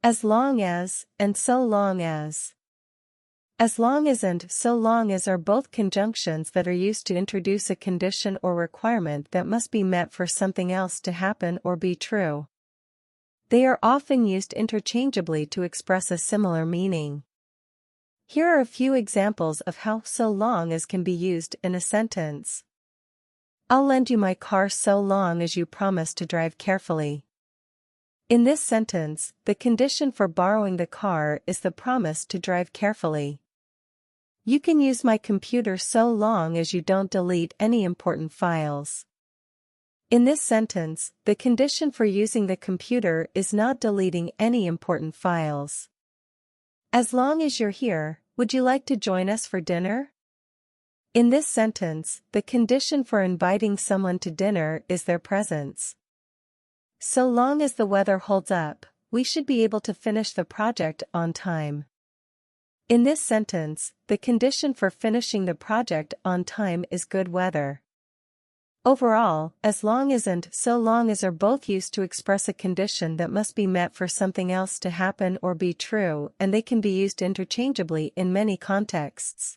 As long as, and so long as. As long as and so long as are both conjunctions that are used to introduce a condition or requirement that must be met for something else to happen or be true. They are often used interchangeably to express a similar meaning. Here are a few examples of how so long as can be used in a sentence. I'll lend you my car so long as you promise to drive carefully. In this sentence, the condition for borrowing the car is the promise to drive carefully. You can use my computer so long as you don't delete any important files. In this sentence, the condition for using the computer is not deleting any important files. As long as you're here, would you like to join us for dinner? In this sentence, the condition for inviting someone to dinner is their presence. So long as the weather holds up, we should be able to finish the project on time. In this sentence, the condition for finishing the project on time is good weather. Overall, as long as and so long as are both used to express a condition that must be met for something else to happen or be true, and they can be used interchangeably in many contexts.